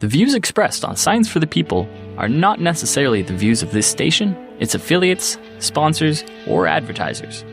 The views expressed on Science for the People are not necessarily the views of this station, its affiliates, sponsors, or advertisers.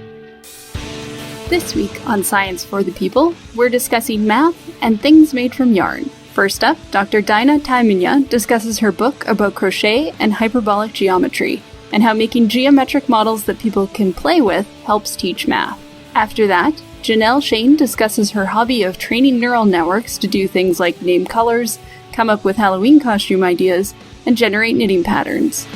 This week on Science for the People, we're discussing math and things made from yarn. First up, Dr. Daina Taimina discusses her book about crochet and hyperbolic geometry, and how making geometric models that people can play with helps teach math. After that, Janelle Shane discusses her hobby of training neural networks to do things like name colors, come up with Halloween costume ideas, and generate knitting patterns.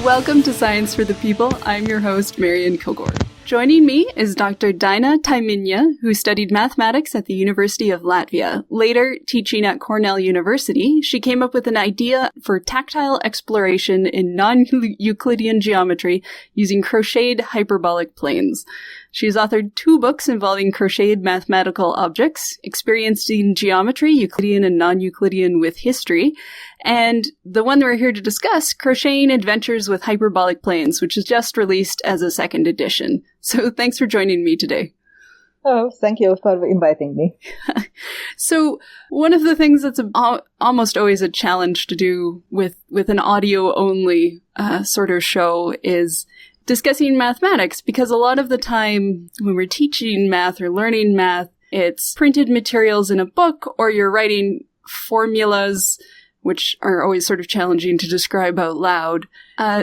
Welcome to Science for the People. I'm your host, Marian Kilgore. Joining me is Dr. Daina Taimina, who studied mathematics at the University of Latvia. Later, teaching at Cornell University, she came up with an idea for tactile exploration in non-Euclidean geometry using crocheted hyperbolic planes. She's authored 2 books involving crocheted mathematical objects, Experienced in Geometry, Euclidean and Non-Euclidean with History, and the one that we're here to discuss, Crocheting Adventures with Hyperbolic Planes, which is just released as a 2nd edition. So thanks for joining me today. Oh, thank you for inviting me. So one of the things that's almost always a challenge to do with an audio-only sort of show is discussing mathematics, because a lot of the time when we're teaching math or learning math, it's printed materials in a book, or you're writing formulas, which are always sort of challenging to describe out loud.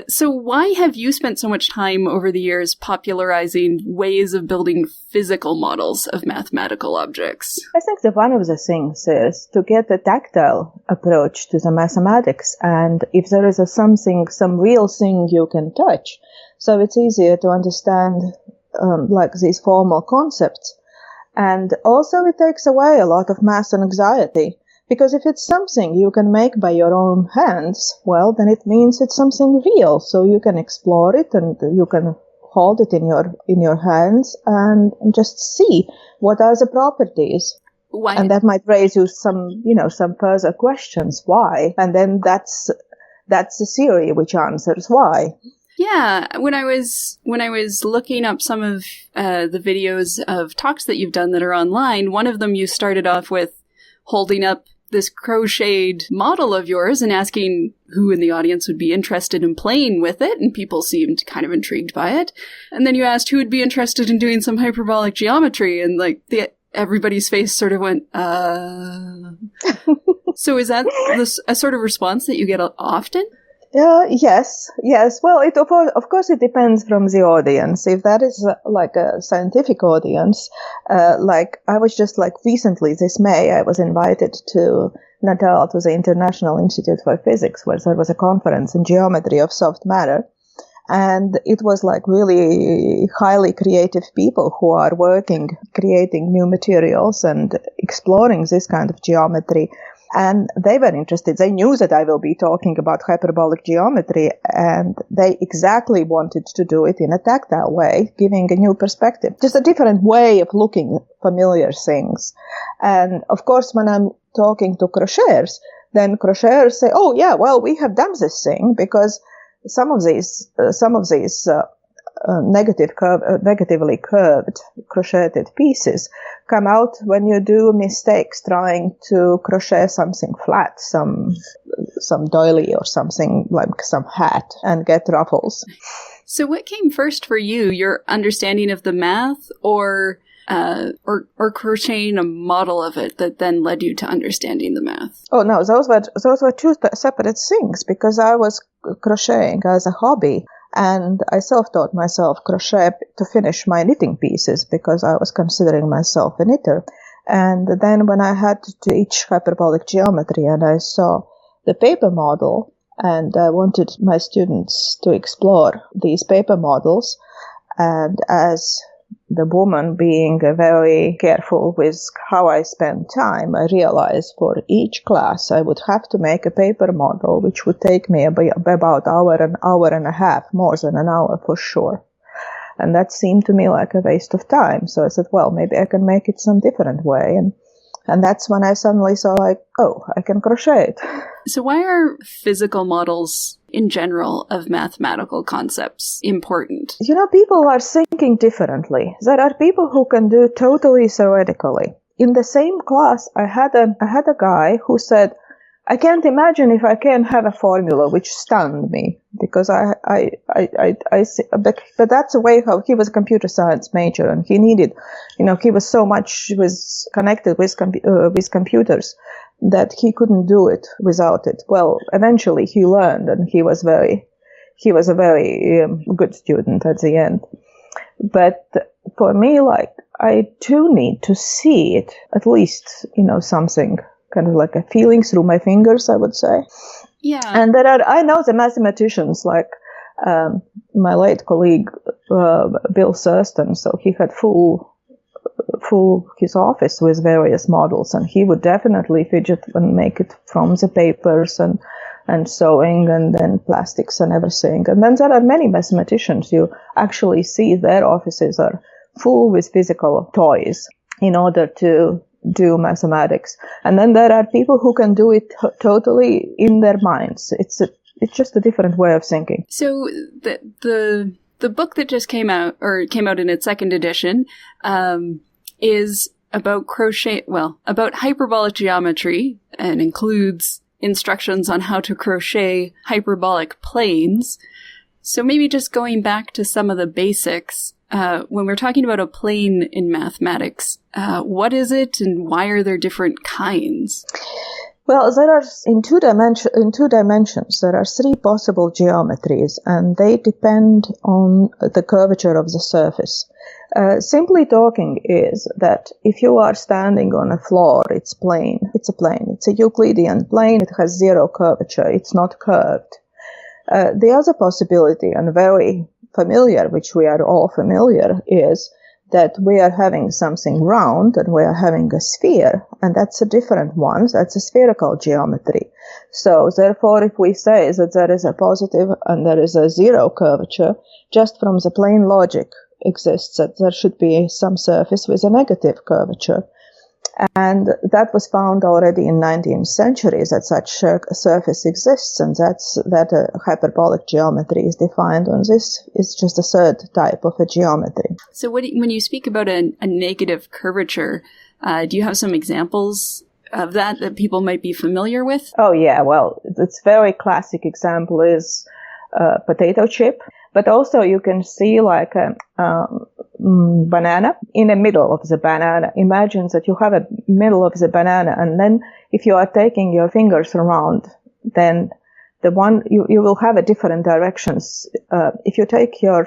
So why have you spent so much time over the years popularizing ways of building physical models of mathematical objects? I think that one of the things is to get a tactile approach to the mathematics, and if there is some real thing you can touch, so it's easier to understand like these formal concepts. And also it takes away a lot of math and anxiety. Because if it's something you can make by your own hands, well, then it means it's something real. So you can explore it and you can hold it in your hands and just see what are the properties. Why? And that might raise you some further questions. Why? And then that's the theory which answers why. Yeah, when I was looking up some of the videos of talks that you've done that are online, one of them you started off with holding up this crocheted model of yours and asking who in the audience would be interested in playing with it, and people seemed kind of intrigued by it. And then you asked who would be interested in doing some hyperbolic geometry, and everybody's face sort of went, So is that a sort of response that you get often? Yes. Well, of course it depends from the audience. If that is like a scientific audience, like I was just recently this May, I was invited to Natal to the International Institute for Physics, where there was a conference in geometry of soft matter. And it was really highly creative people who are creating new materials and exploring this kind of geometry. And they were interested. They knew that I will be talking about hyperbolic geometry, and they exactly wanted to do it in a tactile way, giving a new perspective, just a different way of looking at familiar things. And of course, when I'm talking to crocheters, then crocheters say, "Oh yeah, well, we have done this thing," because some of these negatively curved crocheted pieces come out when you do mistakes trying to crochet something flat, some doily or something like some hat, and get ruffles. So what came first for you, your understanding of the math or crocheting a model of it that then led you to understanding the math? Oh no, those were 2 separate things, because I was crocheting as a hobby. And I self-taught myself crochet to finish my knitting pieces because I was considering myself a knitter. And then when I had to teach hyperbolic geometry and I saw the paper model, and I wanted my students to explore these paper models, and as the woman being very careful with how I spend time, I realized for each class I would have to make a paper model, which would take me about an hour and a half, more than an hour for sure. And that seemed to me like a waste of time. So I said, well, maybe I can make it some different way. And that's when I suddenly saw I can crochet it. So why are physical models in general of mathematical concepts important? People are thinking differently. There are people who can do totally theoretically. in the same class, I had a guy who said, I can't imagine if I can have a formula, which stunned me because but that's the way how he was a computer science major, and he needed, he was connected with computers that he couldn't do it without it. Well, eventually he learned, and he was a very good student at the end. But for me, like, I do need to see it, at least, something kind of like a feeling through my fingers, I would say. Yeah. And I know the mathematicians, like my late colleague, Bill Thurston, so he had full his office with various models, and he would definitely fidget and make it from the papers and sewing and then plastics and everything. And then there are many mathematicians you actually see their offices are full with physical toys in order to do mathematics. And then there are people who can do it totally in their minds. It's just a different way of thinking. So the book that just came out in its second edition, is about about hyperbolic geometry, and includes instructions on how to crochet hyperbolic planes. So maybe just going back to some of the basics, when we're talking about a plane in mathematics, what is it and why are there different kinds? Well, there are in two dimensions. There are three possible geometries, and they depend on the curvature of the surface. Simply talking is that if you are standing on a floor, it's plane. It's a plane. It's a Euclidean plane. It has zero curvature. It's not curved. The other possibility, and very familiar, which we are all familiar, is that we are having something round and we are having a sphere, and that's a different one. That's a spherical geometry. So therefore, if we say that there is a positive and there is a zero curvature, just from the plane logic exists that there should be some surface with a negative curvature. And that was found already in 19th century that such a surface exists, and that hyperbolic geometry is defined on this. It's just a third type of a geometry. So when you speak about a negative curvature, do you have some examples of that people might be familiar with? Oh, yeah. Well, it's very classic example is potato chip. But also you can see like a banana. In the middle of the banana, imagine that you have a middle of the banana, and then if you are taking your fingers around, then the one you will have a different directions. If you take your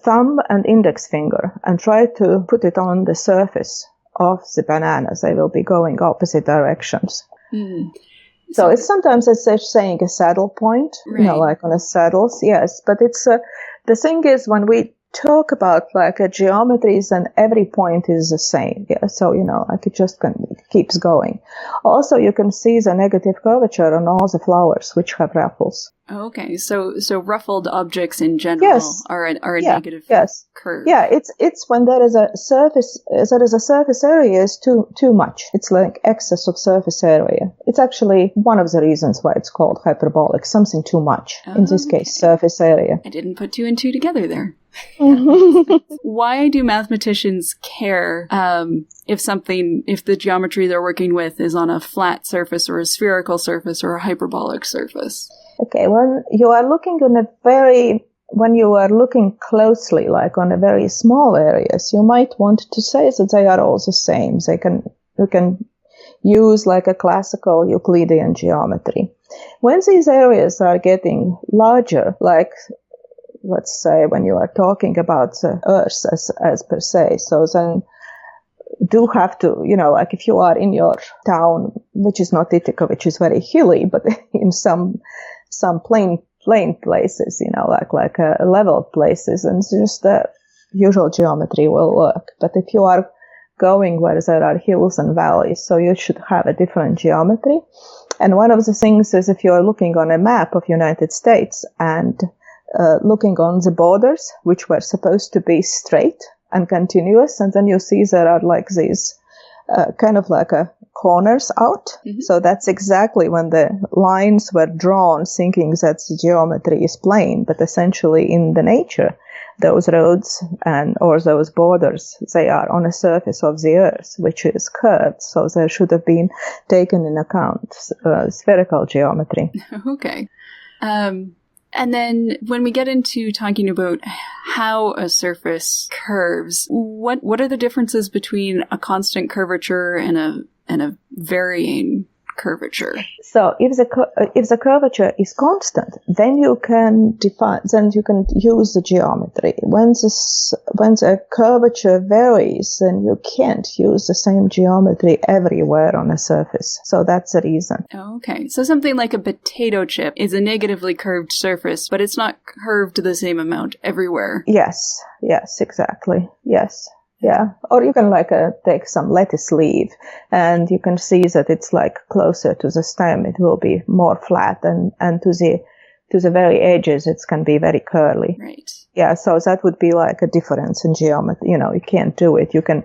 thumb and index finger and try to put it on the surface of the bananas, they will be going opposite directions. Mm. So it's sometimes it's saying a saddle point, right. Like on a saddles, yes. But it's the thing is when we talk about like a geometries, and every point is the same. Yeah. So like it just keeps going. Also, you can see the negative curvature on all the flowers which have ruffles. Okay, so ruffled objects in general are a negative curve. Yeah, it's when there is a surface area is too much. It's like excess of surface area. It's actually one of the reasons why it's called hyperbolic, something too much. In this case, surface area. I didn't put two and two together there. Why do mathematicians care if the geometry they're working with is on a flat surface or a spherical surface or a hyperbolic surface? Okay, when you are looking closely, like on a very small areas, you might want to say that they are all the same. You can use like a classical Euclidean geometry. When these areas are getting larger, like let's say when you are talking about the Earth as per se, so then do have to, like if you are in your town, which is not Ithaca, which is very hilly, but in some plain places, like level places, and just the usual geometry will work. But if you are going where there are hills and valleys, so you should have a different geometry. And one of the things is if you are looking on a map of United States and looking on the borders, which were supposed to be straight and continuous, and then you see there are like these kind of like a corners out. Mm-hmm. So that's exactly when the lines were drawn, thinking that the geometry is plane, but essentially in the nature, those roads or those borders, they are on a surface of the Earth, which is curved. So there should have been taken in account spherical geometry. Okay. And then when we get into talking about how a surface curves, what are the differences between a constant curvature and a varying curvature? So if the curvature is constant, then you can use the geometry. When the curvature varies, then you can't use the same geometry everywhere on a surface. So that's the reason. Okay. So something like a potato chip is a negatively curved surface, but it's not curved the same amount everywhere. Yes, exactly. Yes. Yeah, or you can take some lettuce leaf, and you can see that it's closer to the stem. It will be more flat, and to the very edges, it can be very curly. Right. Yeah, so that would be a difference in geometry. You can't do it. You can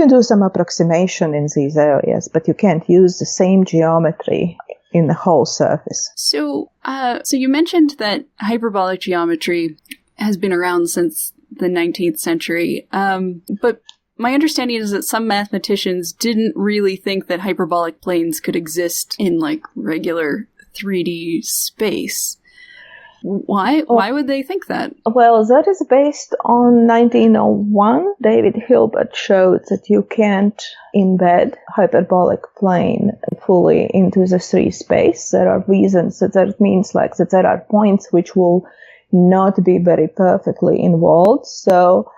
do some approximation in these areas, but you can't use the same geometry in the whole surface. So you mentioned that hyperbolic geometry has been around since the 19th century. But my understanding is that some mathematicians didn't really think that hyperbolic planes could exist in regular 3D space. Why would they think that? Well, that is based on 1901. David Hilbert showed that you can't embed hyperbolic plane fully into the 3D space. There are reasons that means that there are points which will not be very perfectly involved. So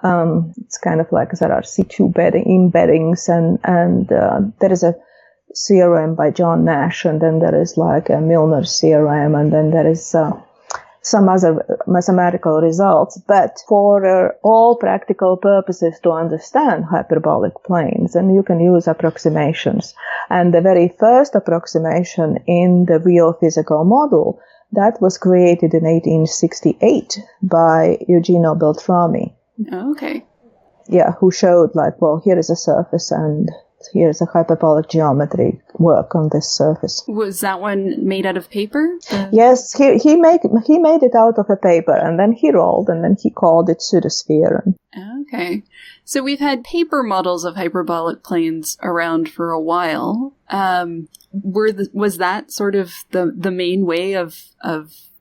it's kind of there are C2 embeddings, and there is a theorem by John Nash, and then there is a Milner's theorem, and then there is some other mathematical results. But for all practical purposes to understand hyperbolic planes, then you can use approximations. And the very first approximation in the real physical model, that was created in 1868 by Eugenio Beltrami. Oh, okay. Yeah, who showed here is a surface and here's a hyperbolic geometry work on this surface. Was that one made out of paper? Yes, he made it out of a paper, and then he rolled, and then he called it pseudosphere. Okay. So we've had paper models of hyperbolic planes around for a while. Was that sort of the main way of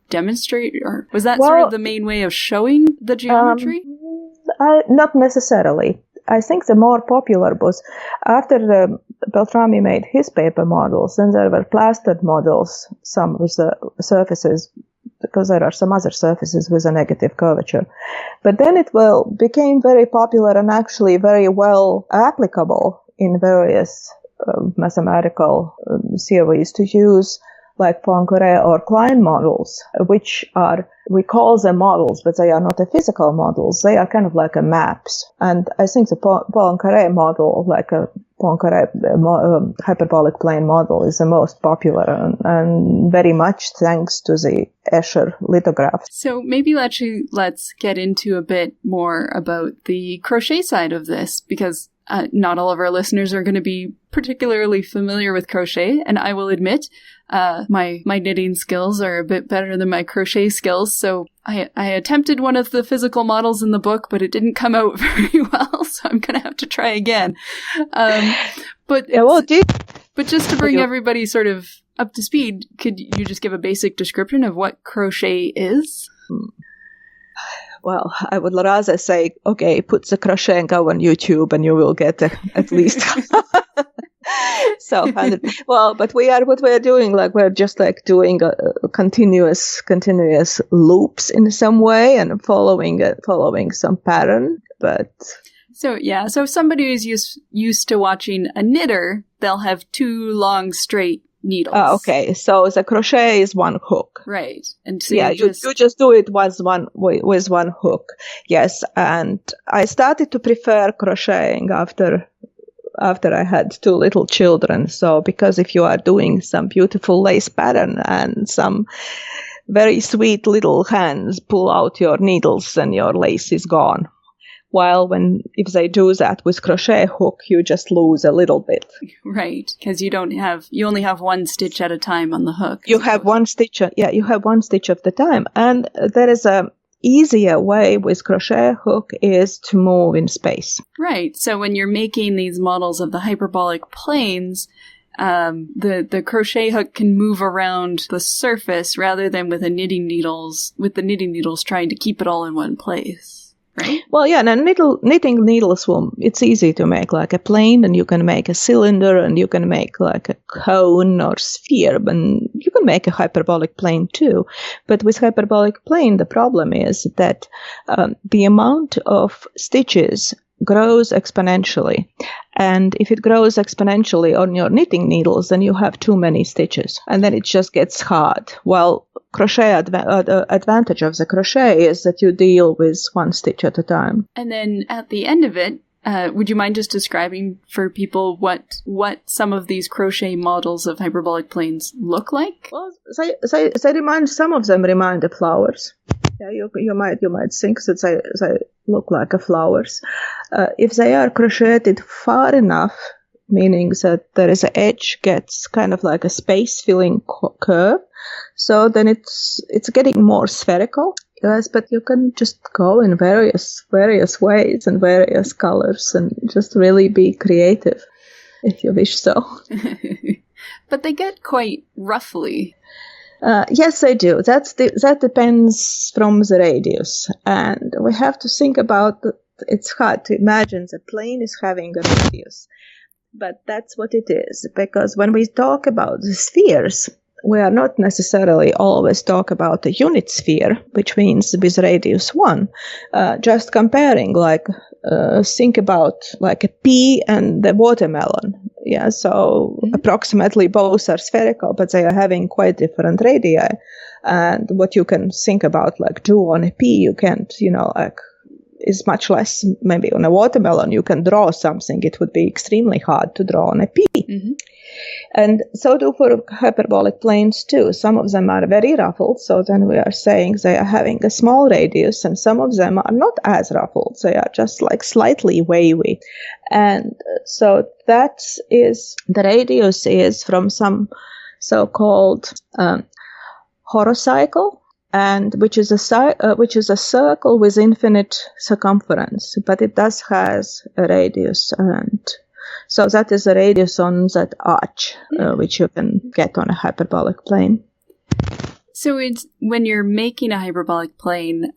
demonstrating, or was that sort of the main way of showing the geometry? Not necessarily. I think the more popular was after Beltrami made his paper models, then there were plastered models, some with the surfaces, because there are some other surfaces with a negative curvature. But then it became very popular and actually very well applicable in various mathematical theories to use Poincare or Klein models, which we call them models, but they are not a physical models. They are kind of like maps. And I think the Poincare model, a Poincare hyperbolic plane model, is the most popular, and very much thanks to the Escher lithograph. So maybe let's get into a bit more about the crochet side of this, because not all of our listeners are going to be particularly familiar with crochet, and I will admit my knitting skills are a bit better than my crochet skills, so I attempted one of the physical models in the book, but it didn't come out very well, so I'm going to have to try again. But just to bring everybody sort of up to speed, could you just give a basic description of what crochet is? Well, I would rather say, okay, put the crochet and go on YouTube, and you will get at least. So, but what we are doing, we're just doing continuous loops in some way and following some pattern. But so if somebody is used to watching a knitter, they'll have two long straight needles. Okay, so the crochet is one hook, right? And so you just do it with one hook. Yes, and I started to prefer crocheting after I had two little children. So because if you are doing some beautiful lace pattern and some very sweet little hands pull out your needles, and your lace is gone. While if they do that with crochet hook, you just lose a little bit. Right, because you only have one stitch at a time on the hook. You have one stitch. You have one stitch at the time. And there is easier way with crochet hook is to move in space. Right. So when you're making these models of the hyperbolic planes, the crochet hook can move around the surface rather than with the knitting needles trying to keep it all in one place. Right? Well, yeah, and knitting needles it's easy to make like a plane, and you can make a cylinder, and you can make like a cone or sphere, and you can make a hyperbolic plane too. But with hyperbolic plane, the problem is that the amount of stitches grows exponentially. And if it grows exponentially on your knitting needles, then you have too many stitches, and then it just gets hard. Well, crochet advantage of the crochet is that you deal with one stitch at a time. And then at the end of it, would you mind just describing for people what some of these crochet models of hyperbolic planes look like? Well, some of them remind of flowers. Yeah, you might think that they look like flowers. If they are crocheted far enough, meaning that there is an edge gets kind of like a space-filling curve, so then it's getting more spherical. Yes, but you can just go in various ways and various colors and just really be creative if you wish so. But they get quite ruffly. Yes, they do. That depends from the radius. And we have to think about it's hard to imagine the plane is having a radius. But that's what it is. Because when we talk about the spheres, we are not necessarily always talk about a unit sphere, which means with radius 1. Just comparing, think about like a pea and the watermelon. Yeah, so approximately both are spherical, but they are having quite different radii. And what you can think about, like do on a pea, you can't, is much less. Maybe on a watermelon, you can draw something. It would be extremely hard to draw on a pea. Mm-hmm. And so do for hyperbolic planes too. Some of them are very ruffled, so then we are saying they are having a small radius, and some of them are not as ruffled. They are just like slightly wavy. And so that is, the radius is from some so-called horocycle, and which is a circle with infinite circumference, but it does has a radius, and so that is the radius on that arch, which you can get on a hyperbolic plane. So it's when you're making a hyperbolic plane,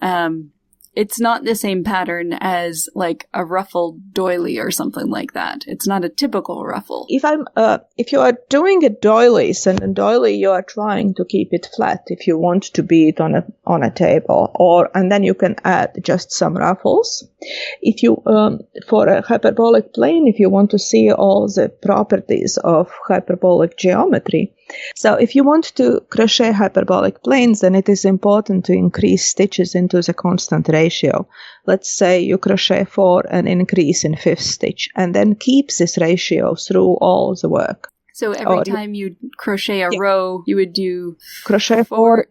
it's not the same pattern as like a ruffled doily or something like that. It's not a typical ruffle. If you are doing a doily, and a doily you are trying to keep it flat if you want to be it on a table, and then you can add just some ruffles. If you for a hyperbolic plane, if you want to see all the properties of hyperbolic geometry, so if you want to crochet hyperbolic planes, then it is important to increase stitches into the constant ratio. Let's say you crochet 4 and increase in 5th stitch, and then keep this ratio through all the work. So every time you crochet a row, you would do crochet 4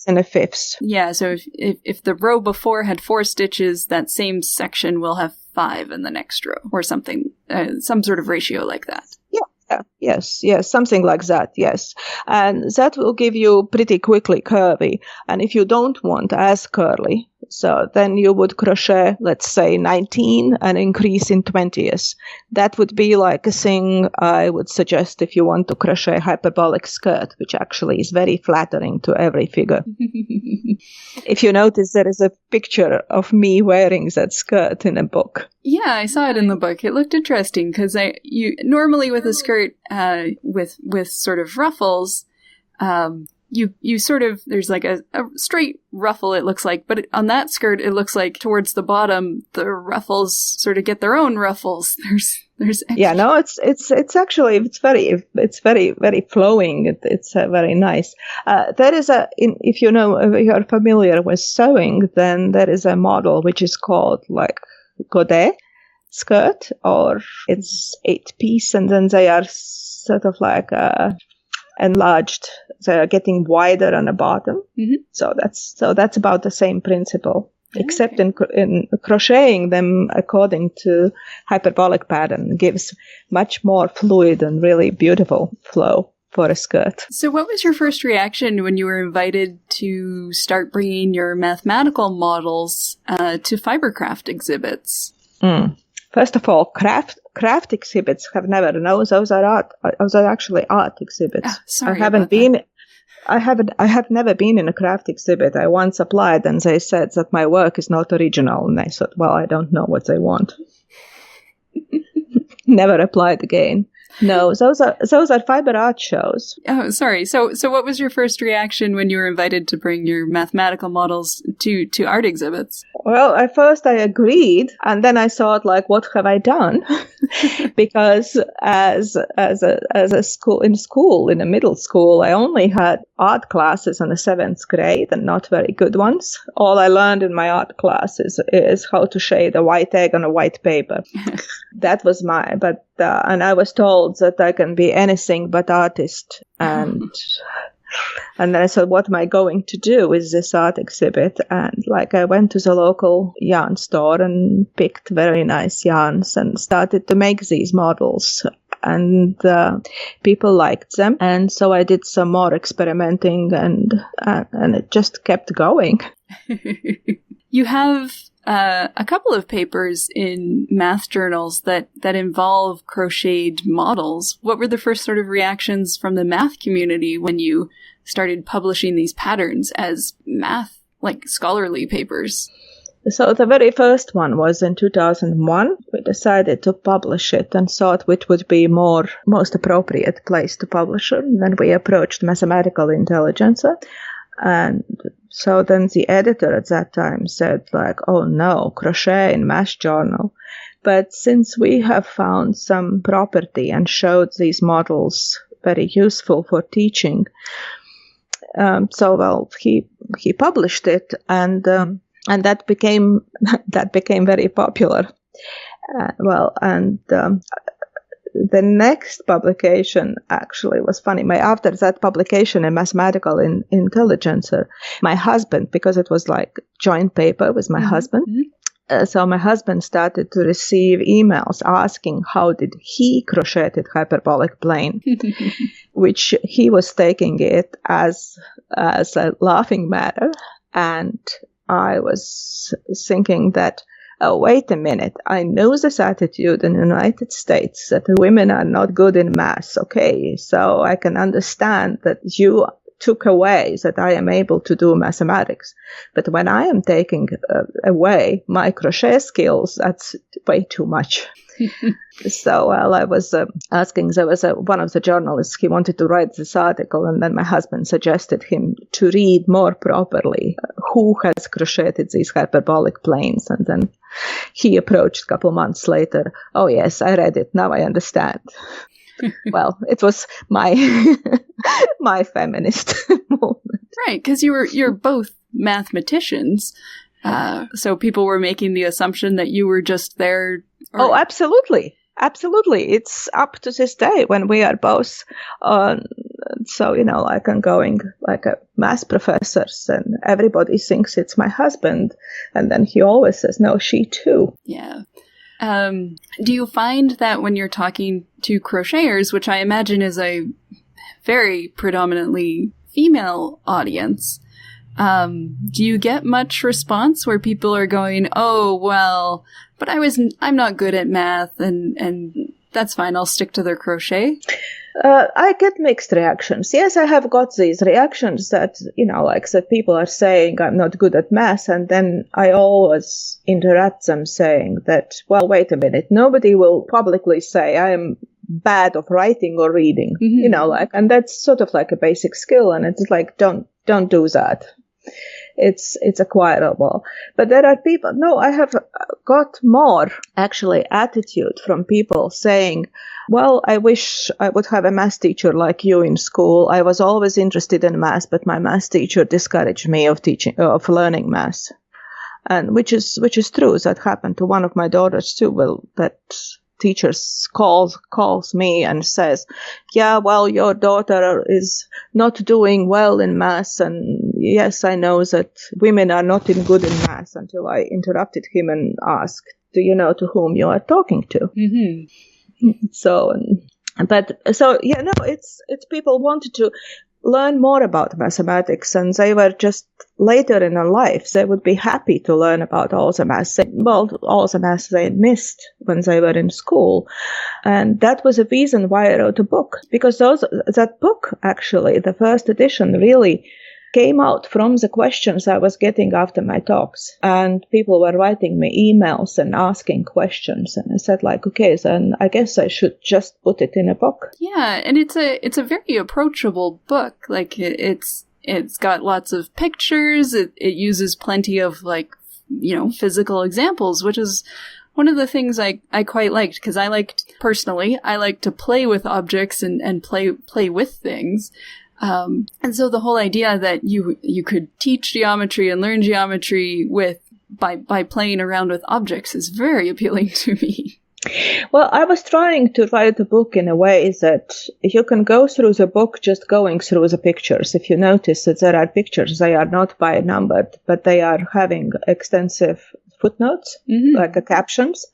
and a 5th. Yeah, so if the row before had 4 stitches, that same section will have 5 in the next row, or something, some sort of ratio like that. Yes, something like that, yes. And that will give you pretty quickly curvy. And if you don't want as curly, so then you would crochet, let's say 19 and increase in 20th. That would be like a thing I would suggest if you want to crochet hyperbolic skirt, which actually is very flattering to every figure. If you notice, there is a picture of me wearing that skirt in a book. Yeah, I saw it in the book. It looked interesting because you normally with a skirt with sort of ruffles, you sort of, there's like a straight ruffle, it looks like, but on that skirt, it looks like towards the bottom, the ruffles sort of get their own ruffles. There's extra. Yeah, no, it's actually, it's very, very flowing. It's very nice. There is if you are familiar with sewing, then there is a model which is called like godet skirt, or it's 8-piece, and then they are sort of like enlarged. They are getting wider on the bottom. Mm-hmm. So that's about the same principle, except in crocheting them according to hyperbolic pattern gives much more fluid and really beautiful flow. for a skirt. So what was your first reaction when you were invited to start bringing your mathematical models to fibercraft exhibits? First of all, craft exhibits have never known. Those are actually art exhibits. Sorry, I have never been in a craft exhibit. I once applied and they said that my work is not original. And I thought, well, I don't know what they want. Never applied again. No, those are fiber art shows. Oh, sorry. So what was your first reaction when you were invited to bring your mathematical models to art exhibits? Well, at first I agreed, and then I thought, like, what have I done? Because as a school in the middle school, I only had art classes in the 7th grade, and not very good ones. All I learned in my art classes is how to shade a white egg on a white paper. That was and I was told that I can be anything but artist, and then I thought, what am I going to do with this art exhibit? And I went to the local yarn store and picked very nice yarns and started to make these models. And people liked them, and so I did some more experimenting, and it just kept going. You have a couple of papers in math journals that involve crocheted models. What were the first sort of reactions from the math community when you started publishing these patterns as math, scholarly papers? So the very first one was in 2001. We decided to publish it and thought which would be most appropriate place to publish it. And then we approached Mathematical Intelligencer. And so then the editor at that time said, oh no, crochet in math journal. But since we have found some property and showed these models very useful for teaching, he published it, and that became very popular. The next publication actually was funny. After that publication in Mathematical Intelligencer, my husband, because it was joint paper with my husband, so my husband started to receive emails asking how did he crocheted Hyperbolic Plane, which he was taking it as a laughing matter. And I was thinking that, oh, wait a minute, I know this attitude in the United States that women are not good in math, okay, so I can understand that you took away that I am able to do mathematics. But when I am taking away my crochet skills, that's way too much. So I was asking, there was one of the journalists, he wanted to write this article, and then my husband suggested him to read more properly who has crocheted these hyperbolic planes. And then he approached a couple months later. Oh yes, I read it. Now I understand. Well, it was my feminist movement. Right, because you're both mathematicians. So people were making the assumption that you were just there. Oh, absolutely. Absolutely. It's up to this day when we are both, ongoing a math professors, and everybody thinks it's my husband. And then he always says, no, she too. Yeah. Do you find that when you're talking to crocheters, which I imagine is a very predominantly female audience, do you get much response where people are going, oh, well, but I'm not good at math, and that's fine, I'll stick to their crochet? I get mixed reactions. Yes, I have got these reactions that, that people are saying I'm not good at math, and then I always interrupt them saying that, well, wait a minute, nobody will publicly say I am bad of writing or reading, and that's sort of like a basic skill, and it's don't do that. It's acquirable. But there are people, I have got more actually attitude from people saying, well, I wish I would have a math teacher like you in school. I was always interested in math, but my math teacher discouraged me of learning math. And which is true. That happened to one of my daughters too. Well, that teachers calls me and says, yeah, well, your daughter is not doing well in math. And yes, I know that women are not good in math, until I interrupted him and asked, do you know to whom you are talking to? Mm-hmm. So, But so, yeah, no, it's people wanted to learn more about mathematics, and they were just later in their life, they would be happy to learn about all the maths they missed when they were in school. And that was a reason why I wrote a book, because that book, actually, the first edition, really came out from the questions I was getting after my talks. And people were writing me emails and asking questions. And I said, like, okay, then I guess I should just put it in a book. Yeah, and it's a very approachable book. Like, it's got lots of pictures. It uses plenty of, like, physical examples, which is one of the things I quite liked, because I like to play with objects and play with things. And so the whole idea that you could teach geometry and learn geometry by playing around with objects is very appealing to me. Well, I was trying to write a book in a way that you can go through the book just going through the pictures. If you notice that there are pictures, they are not by numbered, but they are having extensive footnotes, like captions.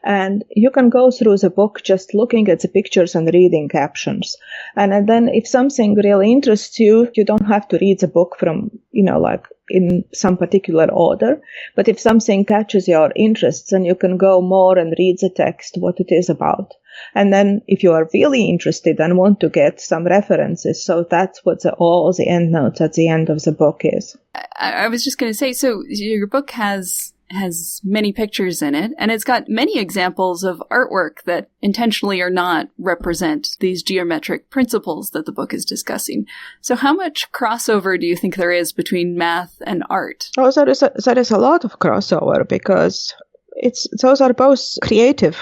And you can go through the book just looking at the pictures and reading captions. And then if something really interests you, you don't have to read the book from, like in some particular order. But if something catches your interest, then you can go more and read the text, what it is about. And then if you are really interested and want to get some references, so that's what all the endnotes at the end of the book is. I was just going to say, so your book has many pictures in it, and it's got many examples of artwork that intentionally or not represent these geometric principles that the book is discussing. So how much crossover do you think there is between math and art? Oh, there is a lot of crossover, because those are both creative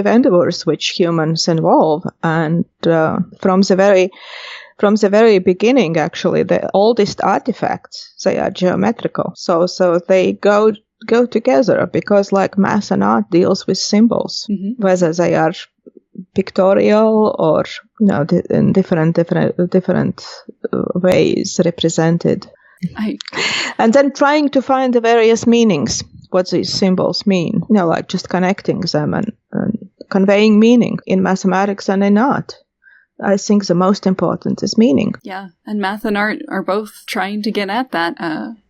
endeavors which humans involve, and from the very beginning, actually, the oldest artifacts, they are geometrical. So they go together, because like math and art deals with symbols, whether they are pictorial or, in different ways represented. And then trying to find the various meanings, what these symbols mean, like just connecting them and conveying meaning in mathematics and in art. I think the most important is meaning. Yeah, and math and art are both trying to get at that,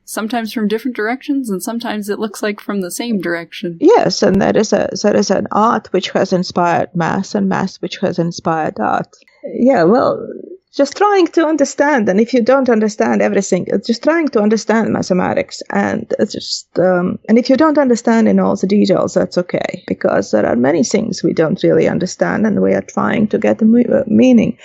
sometimes from different directions, and sometimes it looks like from the same direction. Yes, and there is an art which has inspired math, and math which has inspired art. Yeah, well, just trying to understand, and if you don't understand everything, just trying to understand mathematics, and and if you don't understand in all the details, that's okay, because there are many things we don't really understand, and we are trying to get the meaning.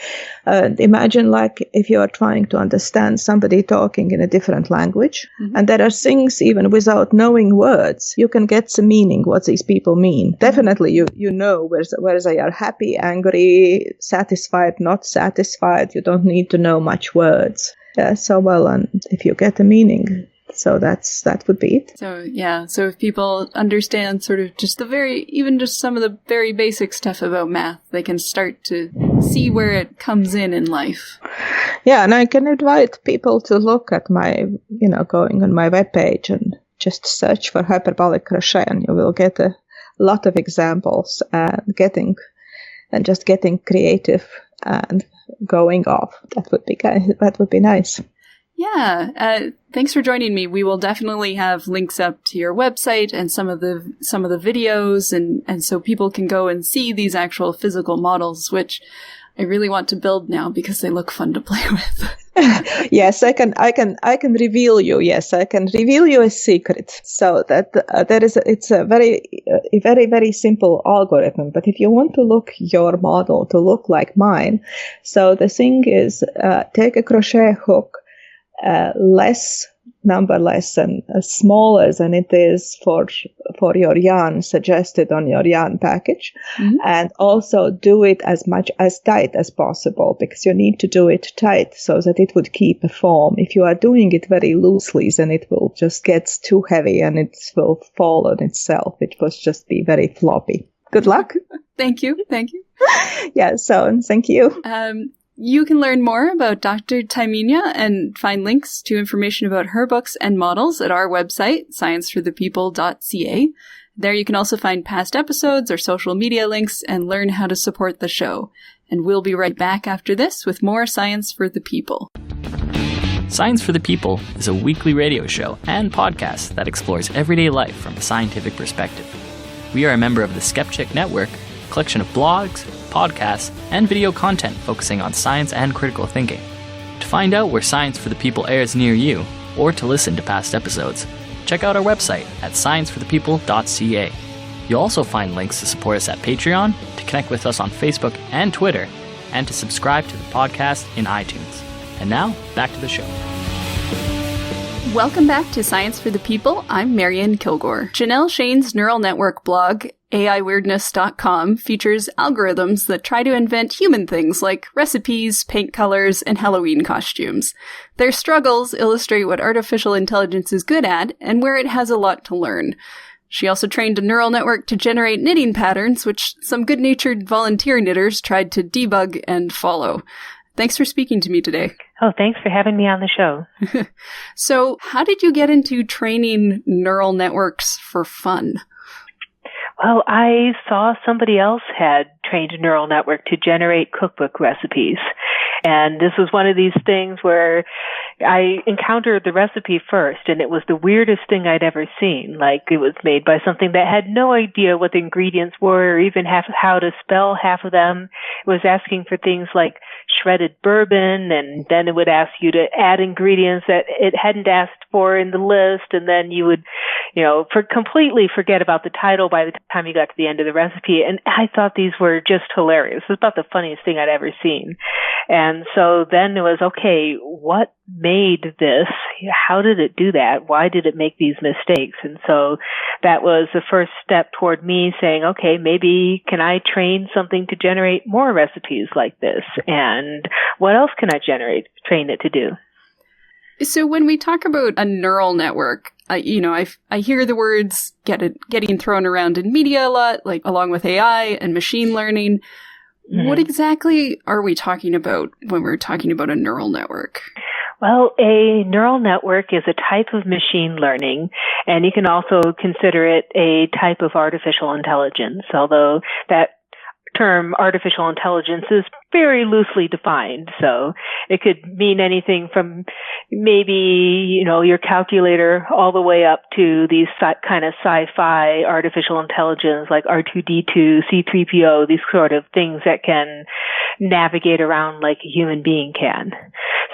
Imagine, like, if you are trying to understand somebody talking in a different language, and there are things even without knowing words, you can get the meaning, what these people mean. Definitely, you know where they are happy, angry, satisfied, not satisfied. You don't need to know much words. Yeah, so well, and if you get the meaning, so that would be it. So yeah, so if people understand sort of just some of the very basic stuff about math, they can start to see where it comes in life. Yeah, and I can invite people to look at my, going on my webpage and just search for hyperbolic crochet, and you will get a lot of examples and getting creative and going off. That would be nice. Yeah. Thanks for joining me. We will definitely have links up to your website and some of the videos, and so people can go and see these actual physical models, which I really want to build now because they look fun to play with. Yes, I can reveal you. Yes, I can reveal you a secret. So that it's a very, very simple algorithm. But if you want to look your model to look like mine, so the thing is, take a crochet hook, numberless and smaller than it is for your yarn suggested on your yarn package, and also do it as tight as possible, because you need to do it tight so that it would keep a form. If you are doing it very loosely, then it will just get too heavy and it will fall on itself. It will just be very floppy. Good luck. Thank you. Yeah, so thank you. You can learn more about Dr. Taimina and find links to information about her books and models at our website, scienceforthepeople.ca. There you can also find past episodes or social media links and learn how to support the show. And we'll be right back after this with more Science for the People. Science for the People is a weekly radio show and podcast that explores everyday life from a scientific perspective. We are a member of the Skeptic Network, a collection of blogs, podcasts, and video content focusing on science and critical thinking. To find out where Science for the People airs near you, or to listen to past episodes, check out our website at scienceforthepeople.ca. You'll also find links to support us at Patreon, to connect with us on Facebook and Twitter, and to subscribe to the podcast in iTunes. And now, back to the show. Welcome back to Science for the People. I'm Marian Kilgore. Janelle Shane's neural network blog, AIWeirdness.com, features algorithms that try to invent human things like recipes, paint colors, and Halloween costumes. Their struggles illustrate what artificial intelligence is good at and where it has a lot to learn. She also trained a neural network to generate knitting patterns, which some good-natured volunteer knitters tried to debug and follow. Thanks for speaking to me today. Oh, thanks for having me on the show. So, how did you get into training neural networks for fun? Well, I saw somebody else had trained a neural network to generate cookbook recipes. And this was one of these things where I encountered the recipe first, and it was the weirdest thing I'd ever seen. Like, it was made by something that had no idea what the ingredients were, or even how to spell half of them. It was asking for things like shredded bourbon, and then it would ask you to add ingredients that it hadn't asked for in the list, and then you would, completely forget about the title by the time you got to the end of the recipe. And I thought these were just hilarious. It was about the funniest thing I'd ever seen. And so then it was, okay, what made this? How did it do that? Why did it make these mistakes? And so that was the first step toward me saying, okay, maybe can I train something to generate more recipes like this? And what else can I train it to do? So when we talk about a neural network, I hear the words getting thrown around in media a lot, like along with AI and machine learning. Mm-hmm. What exactly are we talking about when we're talking about a neural network? Well, a neural network is a type of machine learning, and you can also consider it a type of artificial intelligence, although that term artificial intelligence is very loosely defined. So it could mean anything from maybe, your calculator all the way up to these kind of sci-fi artificial intelligence like R2-D2, C-3PO, these sort of things that can navigate around like a human being can.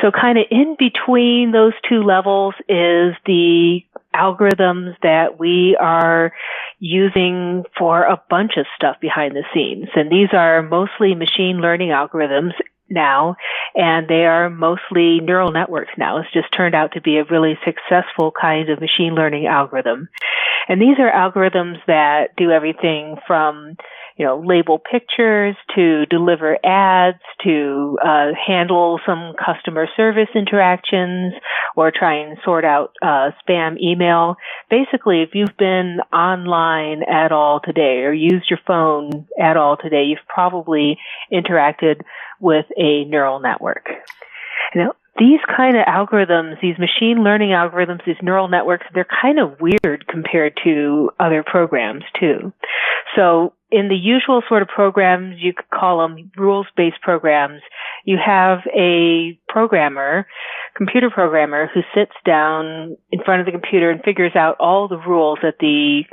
So kind of in between those two levels is the algorithms that we are using for a bunch of stuff behind the scenes. And these are mostly machine learning algorithms now, and they are mostly neural networks now. It's just turned out to be a really successful kind of machine learning algorithm. And these are algorithms that do everything from label pictures, to deliver ads, to handle some customer service interactions, or try and sort out spam email. Basically, if you've been online at all today or used your phone at all today, you've probably interacted with a neural network. These kind of algorithms, these machine learning algorithms, these neural networks, they're kind of weird compared to other programs too. So in the usual sort of programs, you could call them rules-based programs. You have a computer programmer, who sits down in front of the computer and figures out all the rules that the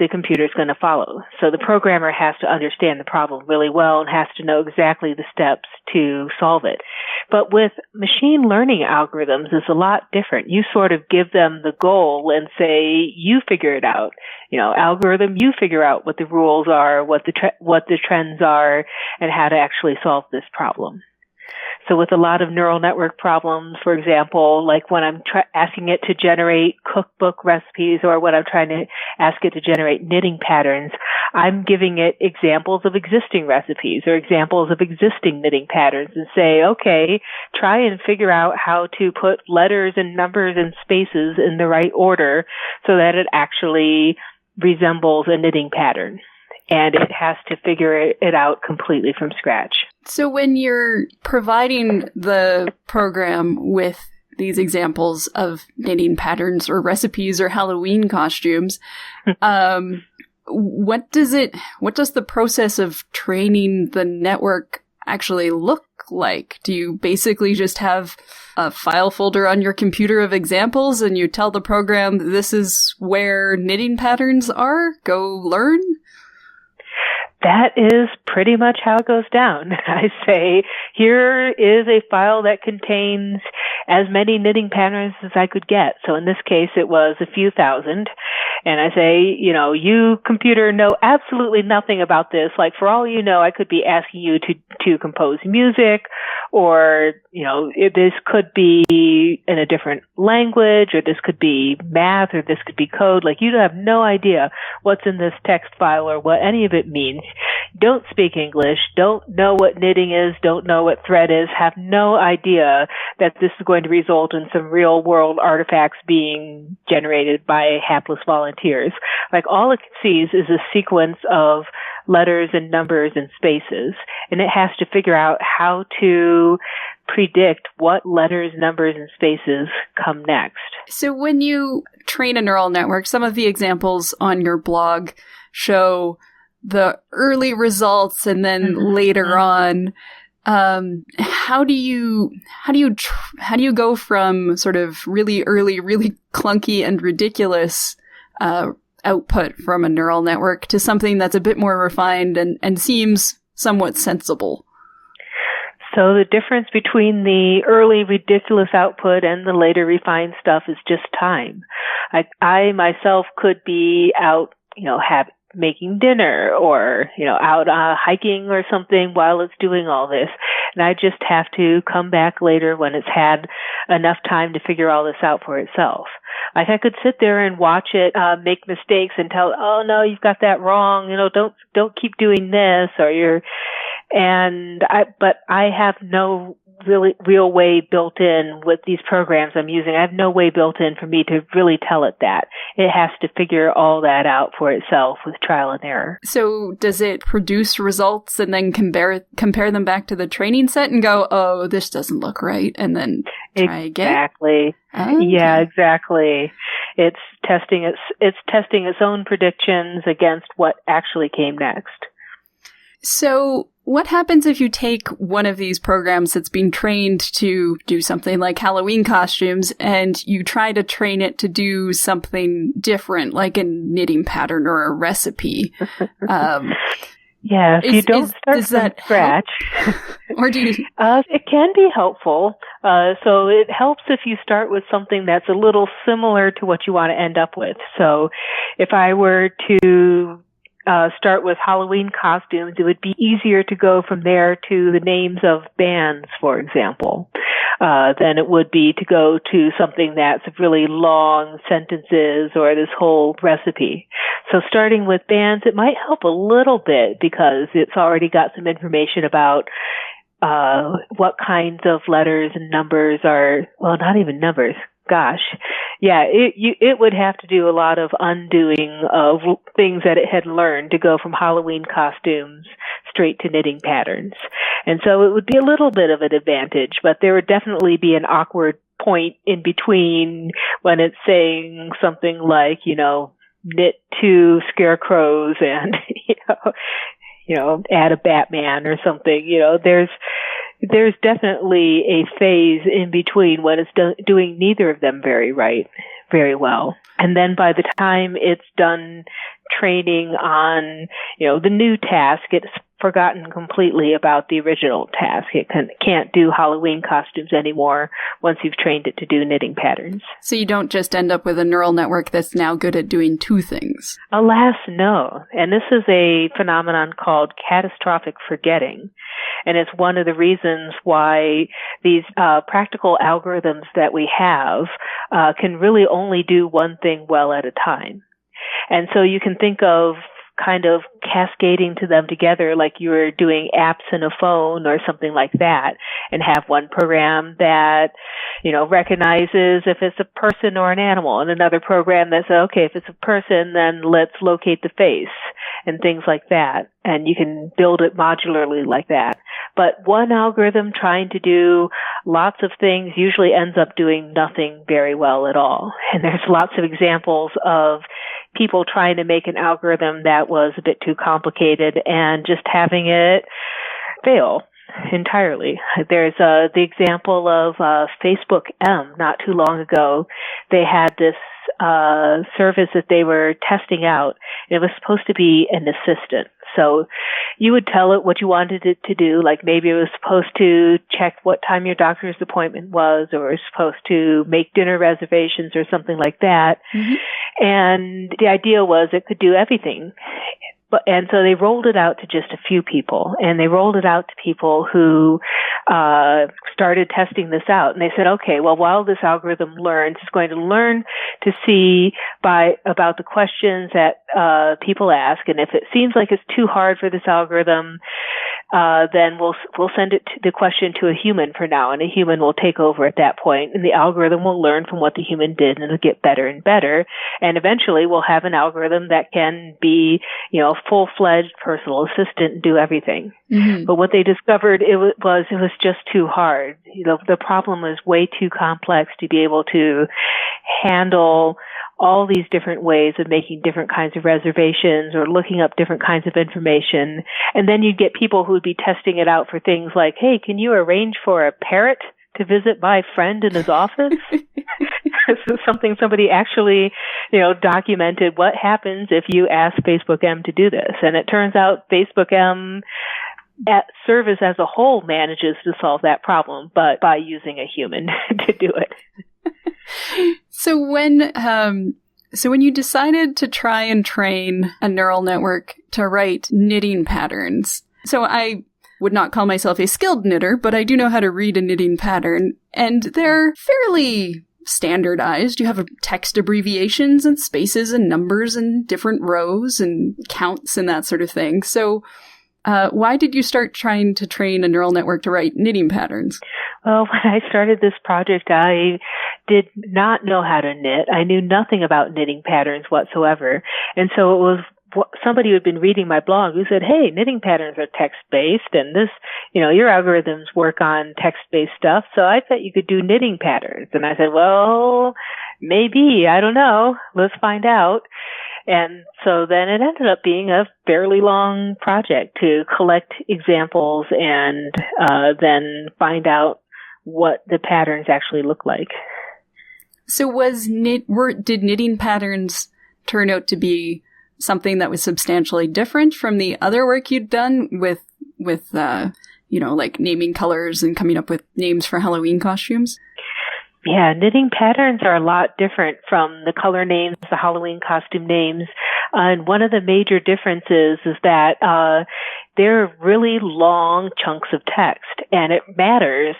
computer is going to follow. So the programmer has to understand the problem really well and has to know exactly the steps to solve it. But with machine learning algorithms, it's a lot different. You sort of give them the goal and say, you figure it out. Algorithm, you figure out what the rules are, what the trends are, and how to actually solve this problem. So with a lot of neural network problems, for example, like when I'm asking it to generate cookbook recipes, or when I'm trying to ask it to generate knitting patterns, I'm giving it examples of existing recipes or examples of existing knitting patterns and say, okay, try and figure out how to put letters and numbers and spaces in the right order so that it actually resembles a knitting pattern. And it has to figure it out completely from scratch. So when you're providing the program with these examples of knitting patterns or recipes or Halloween costumes. What does the process of training the network actually look like? Do you basically just have a file folder on your computer of examples and you tell the program this is where knitting patterns are? Go learn? That is pretty much how it goes down. I say, here is a file that contains as many knitting patterns as I could get. So in this case, it was a few thousand. And I say, you computer know absolutely nothing about this. Like, for all you know, I could be asking you to compose music, or, this could be in a different language, or this could be math, or this could be code. Like, you have no idea what's in this text file or what any of it means. Don't speak English, don't know what knitting is, don't know what thread is, have no idea that this is going to result in some real world artifacts being generated by hapless volunteers. Like, all it sees is a sequence of letters and numbers and spaces, and it has to figure out how to predict what letters, numbers, and spaces come next. So when you train a neural network, some of the examples on your blog show the early results and then later on. How do you go from sort of really early, really clunky and ridiculous output from a neural network to something that's a bit more refined and seems somewhat sensible? So the difference between the early ridiculous output and the later refined stuff is just time. I myself could be out, making dinner, or, out hiking or something while it's doing all this. And I just have to come back later when it's had enough time to figure all this out for itself. Like, I could sit there and watch it make mistakes and tell, oh no, you've got that wrong. Don't keep doing this, or but I have no real way built in with these programs I'm using. I have no way built in for me to really tell it that. It has to figure all that out for itself with trial and error. So does it produce results and then compare them back to the training set and go, oh, this doesn't look right, and then try again? Exactly. Oh, okay. Yeah, exactly. It's testing its own predictions against what actually came next. So what happens if you take one of these programs that's been trained to do something like Halloween costumes and you try to train it to do something different, like a knitting pattern or a recipe? Yeah, if you don't start from scratch. Or do you? It can be helpful. So it helps if you start with something that's a little similar to what you want to end up with. So if I were to start with Halloween costumes, it would be easier to go from there to the names of bands, for example, than it would be to go to something that's really long sentences or this whole recipe. So starting with bands, it might help a little bit because it's already got some information about what kinds of letters and numbers are, well, not even numbers. Gosh. Yeah, it would have to do a lot of undoing of things that it had learned to go from Halloween costumes straight to knitting patterns. And so it would be a little bit of an advantage, but there would definitely be an awkward point in between when it's saying something like, knit 2 scarecrows and, add a Batman or something. There's definitely a phase in between when it's doing neither of them very well. And then by the time it's done training on, the new task, it's forgotten completely about the original task. It can't do Halloween costumes anymore once you've trained it to do knitting patterns. So you don't just end up with a neural network that's now good at doing 2 things. Alas, no. And this is a phenomenon called catastrophic forgetting. And it's one of the reasons why these practical algorithms that we have can really only do one thing well at a time. And so you can think of kind of cascading to them together like you were doing apps in a phone or something like that, and have one program that, recognizes if it's a person or an animal, and another program that says, okay, if it's a person, then let's locate the face, and things like that. And you can build it modularly like that. But one algorithm trying to do lots of things usually ends up doing nothing very well at all. And there's lots of examples of people trying to make an algorithm that was a bit too complicated and just having it fail entirely. There's the example of Facebook M not too long ago. They had this service that they were testing out. It was supposed to be an assistant. So you would tell it what you wanted it to do, like maybe it was supposed to check what time your doctor's appointment was, or it was supposed to make dinner reservations or something like that. Mm-hmm. And the idea was it could do everything. And so they rolled it out to just a few people, and they rolled it out to people who started testing this out. And they said, okay, well, while this algorithm learns, it's going to learn to see about the questions that people ask. And if it seems like it's too hard for this algorithm, then we'll send the question to a human for now, and a human will take over at that point, and the algorithm will learn from what the human did, and it'll get better and better. And eventually we'll have an algorithm that can be, full-fledged personal assistant and do everything. Mm-hmm. But what they discovered it was just too hard. The problem was way too complex to be able to handle all these different ways of making different kinds of reservations or looking up different kinds of information. And then you'd get people who would be testing it out for things like, hey, can you arrange for a parrot to visit my friend in his office? This is something somebody actually, documented what happens if you ask Facebook M to do this. And it turns out Facebook M service as a whole manages to solve that problem, but by using a human to do it. So when you decided to try and train a neural network to write knitting patterns, so I would not call myself a skilled knitter, but I do know how to read a knitting pattern, and they're fairly standardized. You have text abbreviations and spaces and numbers and different rows and counts and that sort of thing. So why did you start trying to train a neural network to write knitting patterns? Well, when I started this project, I did not know how to knit. I knew nothing about knitting patterns whatsoever. And so it was somebody who had been reading my blog who said, hey, knitting patterns are text-based, and this, your algorithms work on text-based stuff, so I bet you could do knitting patterns. And I said, well, maybe, I don't know. Let's find out. And so then it ended up being a fairly long project to collect examples and then find out what the patterns actually look like. So did knitting patterns turn out to be something that was substantially different from the other work you'd done with like naming colors and coming up with names for Halloween costumes? Yeah, knitting patterns are a lot different from the color names, the Halloween costume names. And one of the major differences is that they're really long chunks of text, and it matters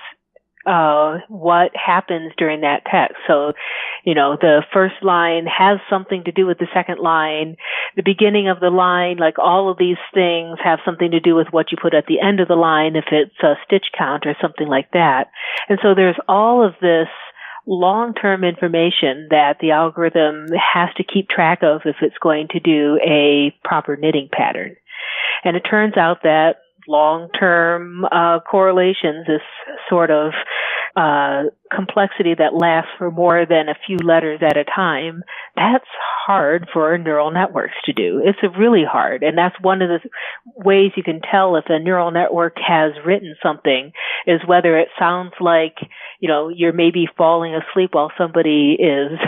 what happens during that text. So, the first line has something to do with the second line. The beginning of the line, like all of these things have something to do with what you put at the end of the line, if it's a stitch count or something like that. And so there's all of this long-term information that the algorithm has to keep track of if it's going to do a proper knitting pattern. And it turns out that long-term correlations, this sort of complexity that lasts for more than a few letters at a time, that's hard for neural networks to do. It's really hard. And that's one of the ways you can tell if a neural network has written something, is whether it sounds like, you're maybe falling asleep while somebody is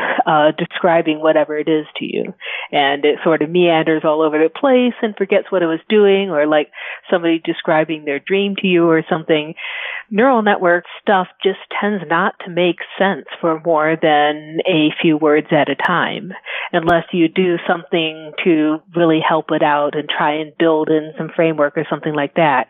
describing whatever it is to you. And it sort of meanders all over the place and forgets what it was doing, or like somebody describing their dream to you or something. Neural network stuff just tends not to make sense for more than a few words at a time, unless you do something to really help it out and try and build in some framework or something like that.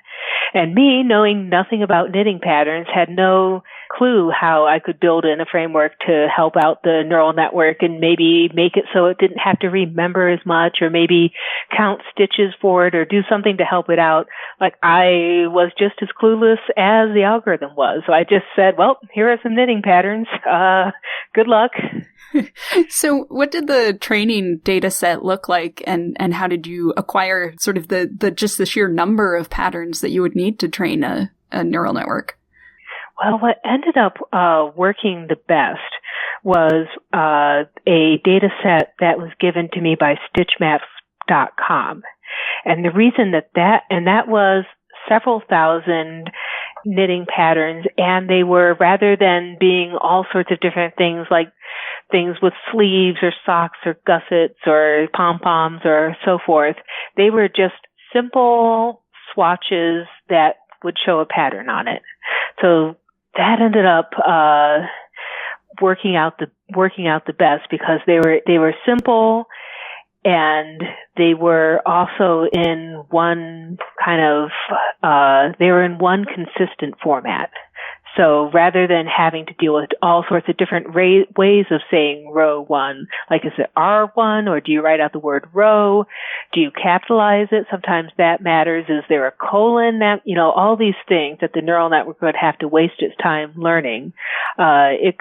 And me, knowing nothing about knitting patterns, had no clue how I could build in a framework to help out the neural network and maybe make it so it didn't have to remember as much, or maybe count stitches for it or do something to help it out. Like, I was just as clueless as the algorithm was. So I just said, well, here are some knitting patterns. Good luck. So what did the training data set look like, and how did you acquire sort of the sheer number of patterns that you would need to train a neural network? Well, what ended up working the best was a data set that was given to me by stitchmaps.com. And the reason that was several thousand knitting patterns, and they were, rather than being all sorts of different things like things with sleeves or socks or gussets or pom-poms or so forth, they were just simple swatches that would show a pattern on it. So that ended up working out the best, because they were simple, and they were also in one consistent format. So rather than having to deal with all sorts of different ways of saying row one, like is it R1, or do you write out the word row? Do you capitalize it? Sometimes that matters. Is there a colon? That, all these things that the neural network would have to waste its time learning. It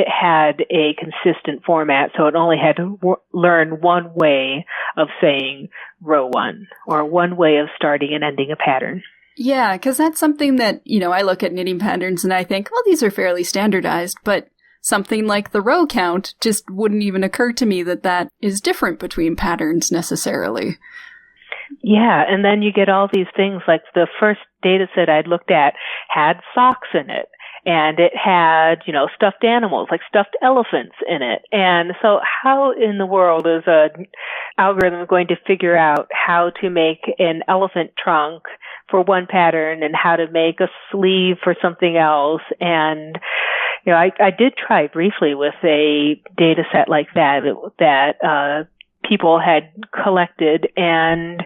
had a consistent format, so it only had to learn one way of saying row one, or one way of starting and ending a pattern. Yeah, because that's something that, I look at knitting patterns and I think, well, these are fairly standardized, but something like the row count just wouldn't even occur to me that is different between patterns necessarily. Yeah, and then you get all these things, like the first data set I'd looked at had socks in it. And it had, stuffed animals, like stuffed elephants in it. And so how in the world is an algorithm going to figure out how to make an elephant trunk for one pattern and how to make a sleeve for something else? And, I did try briefly with a data set like that people had collected, and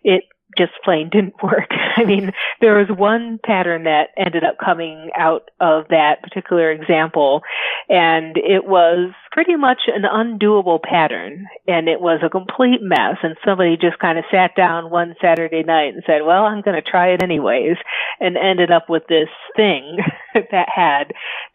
it just plain didn't work. I mean, there was one pattern that ended up coming out of that particular example, and it was pretty much an undoable pattern, and it was a complete mess, and somebody just kind of sat down one Saturday night and said, well, I'm going to try it anyways, and ended up with this thing that had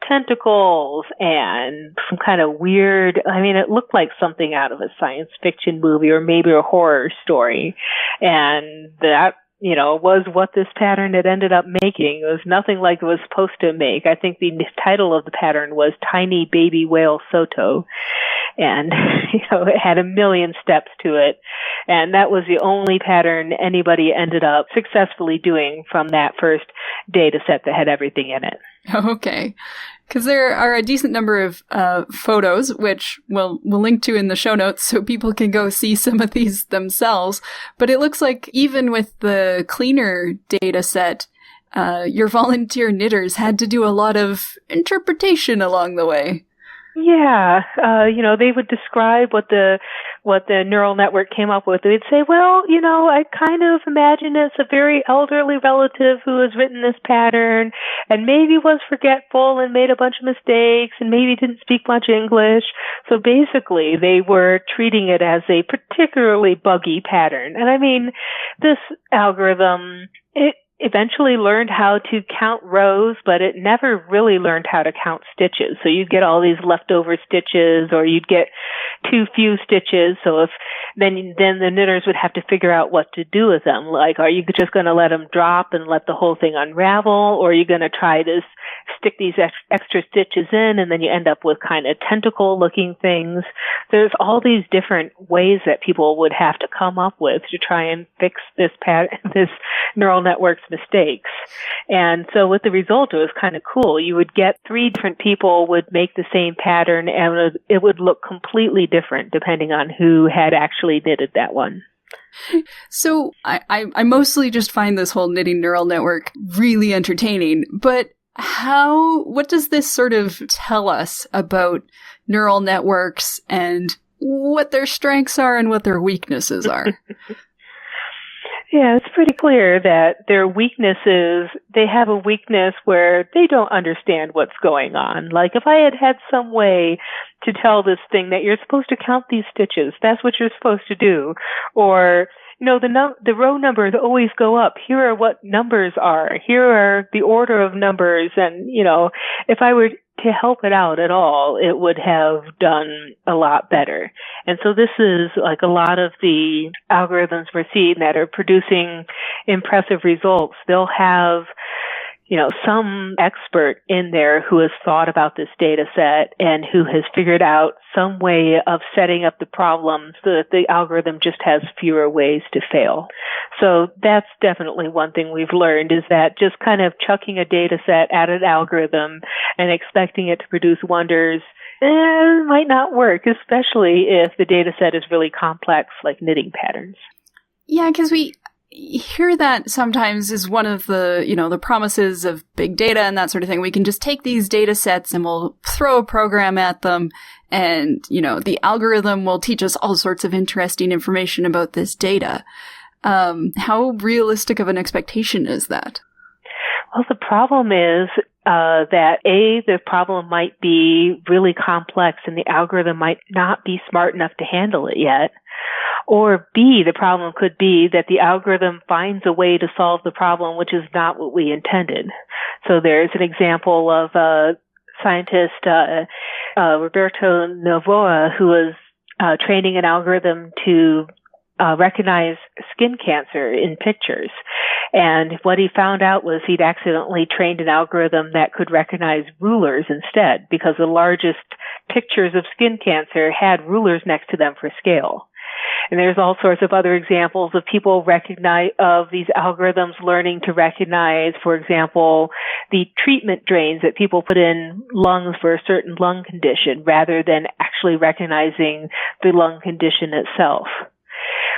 tentacles and some kind of weird, it looked like something out of a science fiction movie or maybe a horror story. And that, was what this pattern had ended up making. It was nothing like it was supposed to make. I think the title of the pattern was Tiny Baby Whale Soto. And, it had 1 million steps to it. And that was the only pattern anybody ended up successfully doing from that first data set that had everything in it. Okay. Because there are a decent number of photos, which we'll link to in the show notes so people can go see some of these themselves. But it looks like even with the cleaner data set, your volunteer knitters had to do a lot of interpretation along the way. Yeah, they would describe what the neural network came up with. They'd say, well, I kind of imagine it's a very elderly relative who has written this pattern and maybe was forgetful and made a bunch of mistakes and maybe didn't speak much English. So basically, they were treating it as a particularly buggy pattern. And this algorithm, it eventually learned how to count rows, but it never really learned how to count stitches. So you'd get all these leftover stitches, or you'd get too few stitches. So if then the knitters would have to figure out what to do with them. Like, are you just going to let them drop and let the whole thing unravel, or are you going to try to stick these extra stitches in, and then you end up with kind of tentacle-looking things? There's all these different ways that people would have to come up with to try and fix this neural network's mistakes. And so with the result, it was kind of cool. You would get 3 different people would make the same pattern, and it would look completely different depending on who had actually knitted that one. So I mostly just find this whole knitting neural network really entertaining, but what does this sort of tell us about neural networks and what their strengths are and what their weaknesses are? Yeah, it's pretty clear that their weakness is they have a weakness where they don't understand what's going on. Like if I had some way to tell this thing that you're supposed to count these stitches, that's what you're supposed to do. Or, the row numbers always go up. Here are what numbers are. Here are the order of numbers. And, if I were to help it out at all, it would have done a lot better. And so this is like a lot of the algorithms we're seeing that are producing impressive results. They'll have, some expert in there who has thought about this data set and who has figured out some way of setting up the problem so that the algorithm just has fewer ways to fail. So that's definitely one thing we've learned, is that just kind of chucking a data set at an algorithm and expecting it to produce wonders might not work, especially if the data set is really complex, like knitting patterns. Yeah, because we hear that sometimes is one of the, the promises of big data and that sort of thing. We can just take these data sets and we'll throw a program at them and, the algorithm will teach us all sorts of interesting information about this data. How realistic of an expectation is that? Well, the problem is that the problem might be really complex and the algorithm might not be smart enough to handle it yet. Or B, the problem could be that the algorithm finds a way to solve the problem, which is not what we intended. So there's an example of a scientist, Roberto Novoa, who was training an algorithm to recognize skin cancer in pictures. And what he found out was he'd accidentally trained an algorithm that could recognize rulers instead, because the largest pictures of skin cancer had rulers next to them for scale. And there's all sorts of other examples of people of these algorithms learning to recognize, for example, the treatment drains that people put in lungs for a certain lung condition rather than actually recognizing the lung condition itself.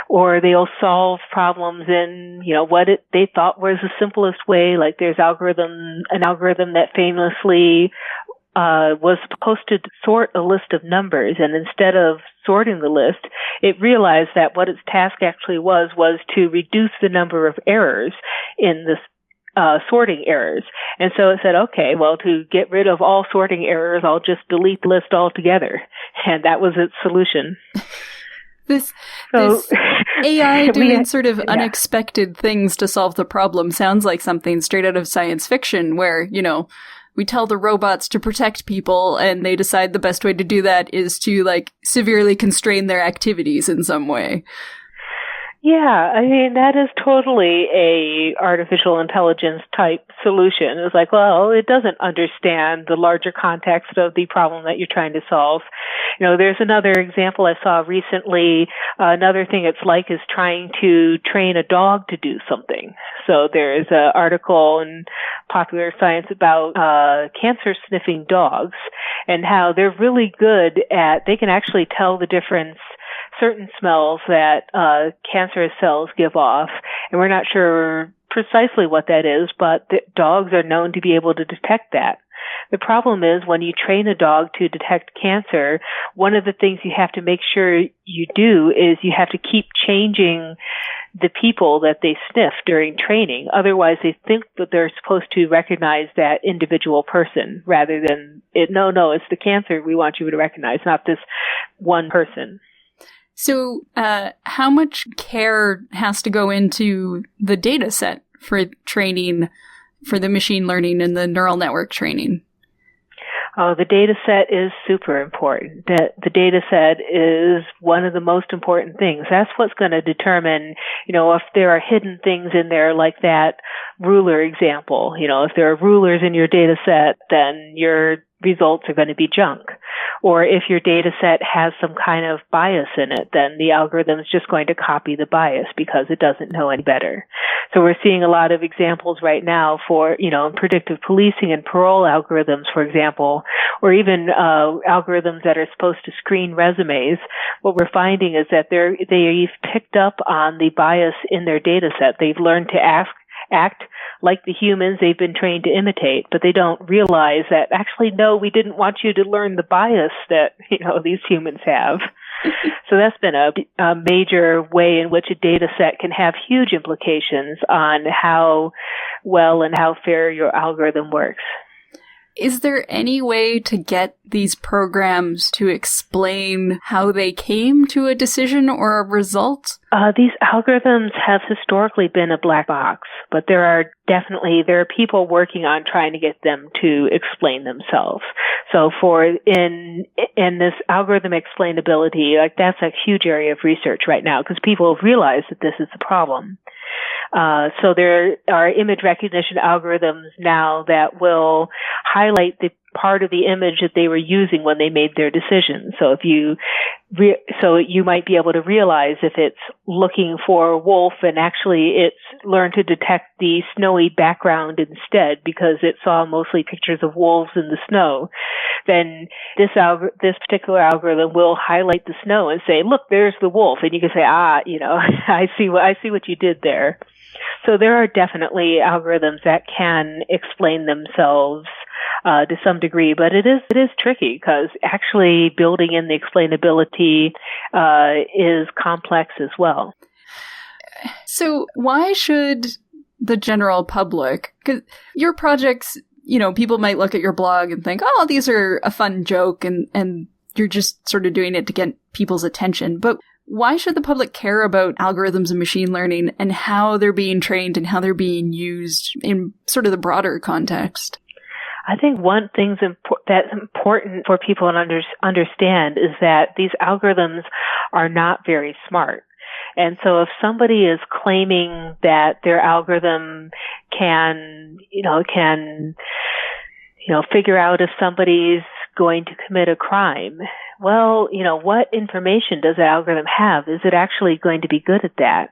Or they'll solve problems in, what they thought was the simplest way. Like there's an algorithm that famously was supposed to sort a list of numbers, and instead of sorting the list, it realized that what its task actually was to reduce the number of errors in this sorting errors. And so it said, okay, well, to get rid of all sorting errors, I'll just delete the list altogether. And that was its solution. This AI doing sort of unexpected things to solve the problem sounds like something straight out of science fiction where, we tell the robots to protect people and they decide the best way to do that is to severely constrain their activities in some way. Yeah, I mean, that is totally a artificial intelligence type solution. It's like, well, it doesn't understand the larger context of the problem that you're trying to solve. There's another example I saw recently. Another thing it's like is trying to train a dog to do something. So there is an article in Popular Science about cancer sniffing dogs and how they're really good they can actually tell the difference, certain smells that cancerous cells give off, and we're not sure precisely what that is, but the dogs are known to be able to detect that. The problem is when you train a dog to detect cancer, one of the things you have to make sure you do is you have to keep changing the people that they sniff during training. Otherwise, they think that they're supposed to recognize that individual person rather than, no, it's the cancer we want you to recognize, not this one person. So how much care has to go into the data set for training, for the machine learning and the neural network training? Oh, the data set is super important. The data set is one of the most important things. That's what's going to determine, if there are hidden things in there like that ruler example. If there are rulers in your data set, then your results are going to be junk. Or if your data set has some kind of bias in it, then the algorithm is just going to copy the bias because it doesn't know any better. So we're seeing a lot of examples right now for, predictive policing and parole algorithms, for example, or even algorithms that are supposed to screen resumes. What we're finding is that they've picked up on the bias in their data set. They've learned to act like the humans they've been trained to imitate, but they don't realize that actually, no, we didn't want you to learn the bias that, these humans have. So that's been a major way in which a data set can have huge implications on how well and how fair your algorithm works. Is there any way to get these programs to explain how they came to a decision or a result? These algorithms have historically been a black box, but there are people working on trying to get them to explain themselves. So in this algorithm explainability, like that's a huge area of research right now because people have realized that this is a problem. So there are image recognition algorithms now that will highlight the part of the image that they were using when they made their decision. So so you might be able to realize if it's looking for a wolf and actually it's learned to detect the snowy background instead because it saw mostly pictures of wolves in the snow, then this particular algorithm will highlight the snow and say, look, there's the wolf. And you can say, I see what you did there. So there are definitely algorithms that can explain themselves to some degree, but it is tricky because actually building in the explainability is complex as well. So why should the general public, because your projects, people might look at your blog and think, oh, these are a fun joke and you're just sort of doing it to get people's attention. But why should the public care about algorithms and machine learning and how they're being trained and how they're being used in sort of the broader context? I think one thing that's important for people to understand is that these algorithms are not very smart. And so if somebody is claiming that their algorithm can figure out if somebody's going to commit a crime, well, what information does the algorithm have? Is it actually going to be good at that?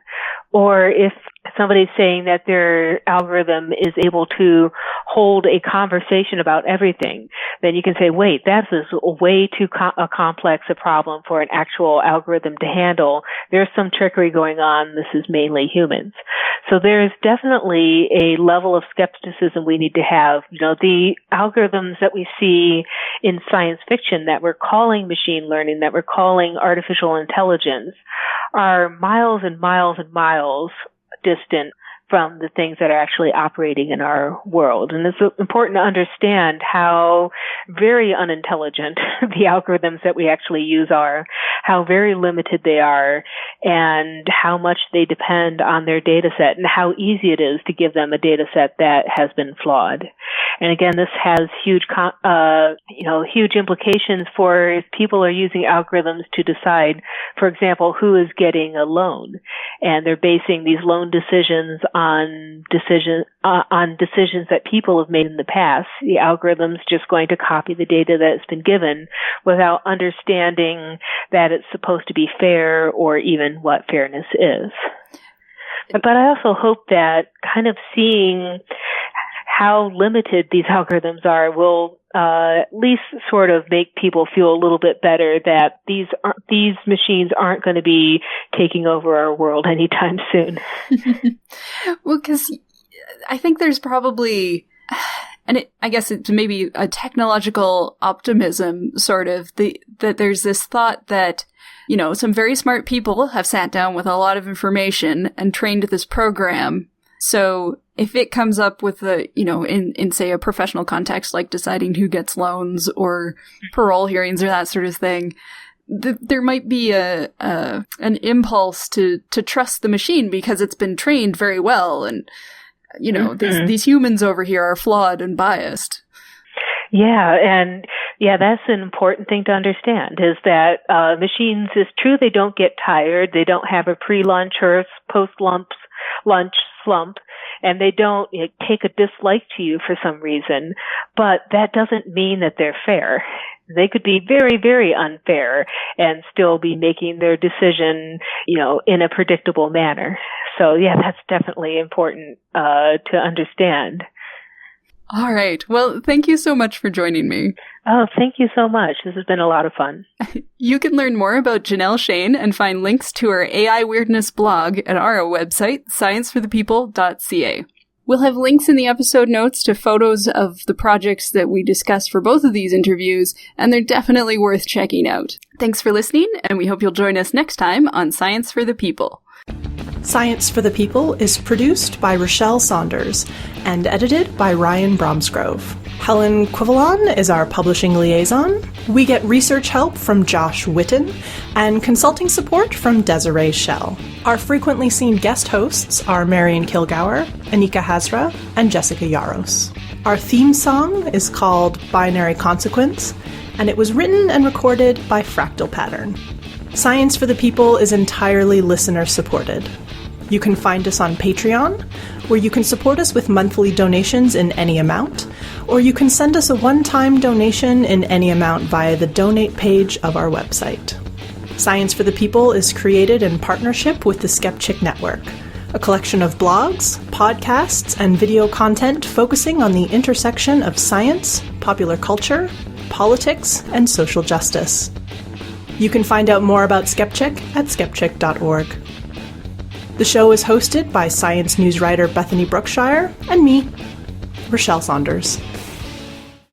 Or if somebody's saying that their algorithm is able to hold a conversation about everything, then you can say, wait, that is way too complex a problem for an actual algorithm to handle. There's some trickery going on. This is mainly humans. So there's definitely a level of skepticism we need to have. The algorithms that we see in science fiction that we're calling machine learning, that we're calling artificial intelligence, are miles and miles and miles distant from the things that are actually operating in our world. And it's important to understand how very unintelligent the algorithms that we actually use are, how very limited they are, and how much they depend on their data set, and how easy it is to give them a data set that has been flawed. And again, this has huge implications for if people are using algorithms to decide, for example, who is getting a loan, and they're basing these loan decisions on decisions that people have made in the past. The algorithm's just going to copy the data that's been given without understanding that it's supposed to be fair or even what fairness is. But I also hope that kind of seeing how limited these algorithms are will at least sort of make people feel a little bit better that these machines aren't going to be taking over our world anytime soon. Well, because I think there's probably, I guess it's maybe a technological optimism, sort of, that there's this thought that, some very smart people have sat down with a lot of information and trained this program. So if it comes up with in say a professional context, like deciding who gets loans or parole hearings or that sort of thing, there might be an impulse to trust the machine because it's been trained very well, and these humans over here are flawed and biased. Yeah, that's an important thing to understand, is that machines, it's true they don't get tired, they don't have a pre-lunch or post-lunch slump, and they don't take a dislike to you for some reason, but that doesn't mean that they're fair. They could be very, very unfair and still be making their decision, in a predictable manner. So yeah, that's definitely important to understand. All right. Well, thank you so much for joining me. Oh, thank you so much. This has been a lot of fun. You can learn more about Janelle Shane and find links to her AI Weirdness blog at our website, scienceforthepeople.ca. We'll have links in the episode notes to photos of the projects that we discussed for both of these interviews, and they're definitely worth checking out. Thanks for listening, and we hope you'll join us next time on Science for the People. Science for the People is produced by Rochelle Saunders and edited by Ryan Bromsgrove. Helen Quivalon is our publishing liaison. We get research help from Josh Witten and consulting support from Desiree Schell. Our frequently seen guest hosts are Marion Kilgour, Anika Hazra, and Jessica Yaros. Our theme song is called Binary Consequence, and it was written and recorded by Fractal Pattern. Science for the People is entirely listener-supported. You can find us on Patreon, where you can support us with monthly donations in any amount, or you can send us a one-time donation in any amount via the donate page of our website. Science for the People is created in partnership with the Skepchick Network, a collection of blogs, podcasts, and video content focusing on the intersection of science, popular culture, politics, and social justice. You can find out more about Skepchick at skepchick.org. The show is hosted by science news writer Bethany Brookshire and me, Rochelle Saunders.